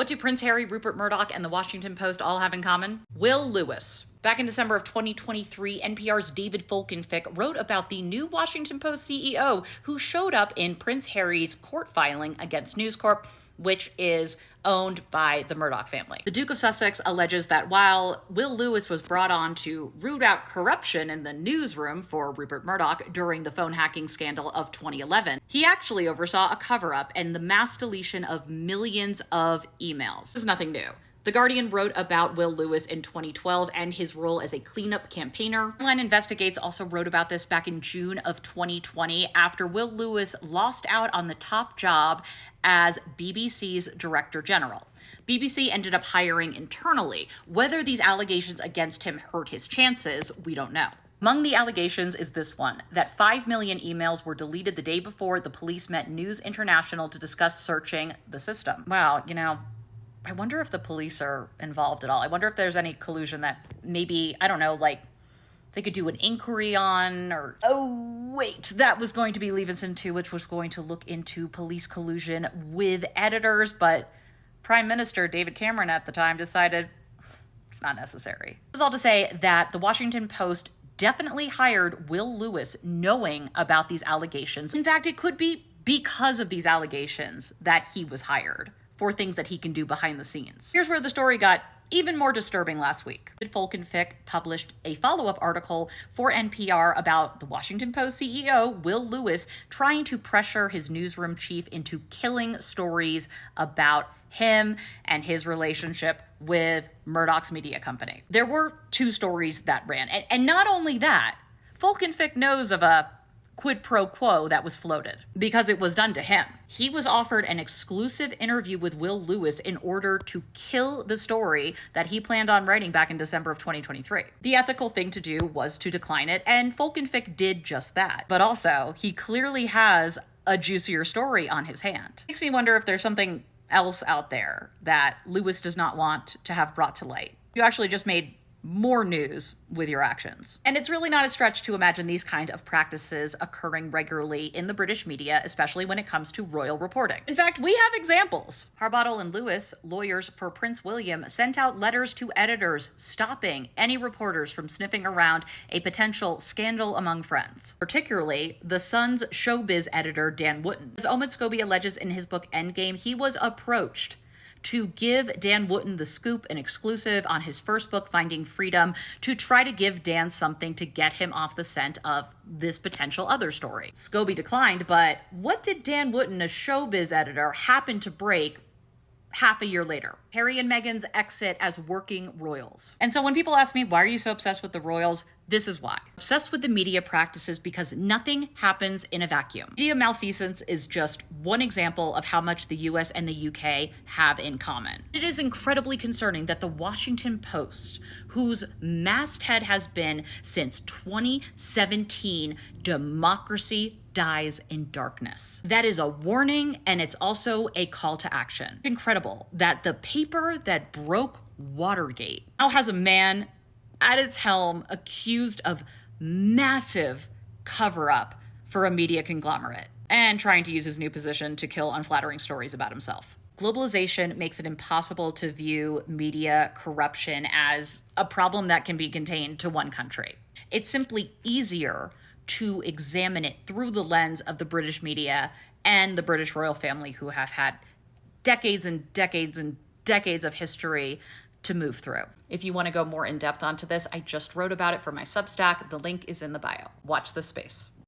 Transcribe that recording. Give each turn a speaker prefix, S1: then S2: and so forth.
S1: What do Prince Harry, Rupert Murdoch, and the Washington Post all have in common? Will Lewis. Back in December of 2023, NPR's David Folkenfick wrote about the new Washington Post CEO who showed up in Prince Harry's court filing against News Corp, which is owned by the Murdoch family. The Duke of Sussex alleges that while Will Lewis was brought on to root out corruption in the newsroom for Rupert Murdoch during the phone hacking scandal of 2011, he actually oversaw a cover-up and the mass deletion of millions of emails. This is nothing new. The Guardian wrote about Will Lewis in 2012 and his role as a cleanup campaigner. Line Investigates also wrote about this back in June of 2020 after Will Lewis lost out on the top job as BBC's Director General. BBC ended up hiring internally. Whether these allegations against him hurt his chances, we don't know. Among the allegations is this one, that 5 million emails were deleted the day before the police met News International to discuss searching the system. Wow, I wonder if the police are involved at all. I wonder if there's any collusion that maybe, I don't know, like they could do an inquiry on, or, oh, wait, that was going to be Leave Us In 2, which was going to look into police collusion with editors, but Prime Minister David Cameron at the time decided it's not necessary. This is all to say that the Washington Post definitely hired Will Lewis knowing about these allegations. In fact, it could be because of these allegations that he was hired for things that he can do behind the scenes. Here's where the story got even more disturbing last week. Folkenfick published a follow-up article for NPR about the Washington Post CEO, Will Lewis, trying to pressure his newsroom chief into killing stories about him and his relationship with Murdoch's media company. There were 2 stories that ran. And not only that, Folkenfick knows of a quid pro quo that was floated because it was done to him. He was offered an exclusive interview with Will Lewis in order to kill the story that he planned on writing back in December of 2023. The ethical thing to do was to decline it, and Folkenfick did just that. But also, he clearly has a juicier story on his hand. Makes me wonder if there's something else out there that Lewis does not want to have brought to light. You actually just made more news with your actions. And it's really not a stretch to imagine these kind of practices occurring regularly in the British media, especially when it comes to royal reporting. In fact, we have examples. Harbottle and Lewis, lawyers for Prince William, sent out letters to editors stopping any reporters from sniffing around a potential scandal among friends, particularly the Sun's showbiz editor Dan Wootton. As Omid Scobie alleges in his book Endgame, he was approached to give Dan Wootton the scoop, an exclusive on his first book, Finding Freedom, to try to give Dan something to get him off the scent of this potential other story. Scobie declined, but what did Dan Wootton, a showbiz editor, happen to break half a year later? Harry and Meghan's exit as working royals. And so when people ask me, why are you so obsessed with the royals? This is why. Obsessed with the media practices because nothing happens in a vacuum. Media malfeasance is just one example of how much the US and the UK have in common. It is incredibly concerning that the Washington Post, whose masthead has been since 2017, democracy dies in darkness. That is a warning, and it's also a call to action. Incredible that the paper that broke Watergate now has a man at its helm accused of massive cover-up for a media conglomerate and trying to use his new position to kill unflattering stories about himself. Globalization makes it impossible to view media corruption as a problem that can be contained to one country. It's simply easier to examine it through the lens of the British media and the British royal family, who have had decades and decades and decades of history to move through. If you want to go more in depth onto this, I just wrote about it for my Substack. The link is in the bio. Watch this space.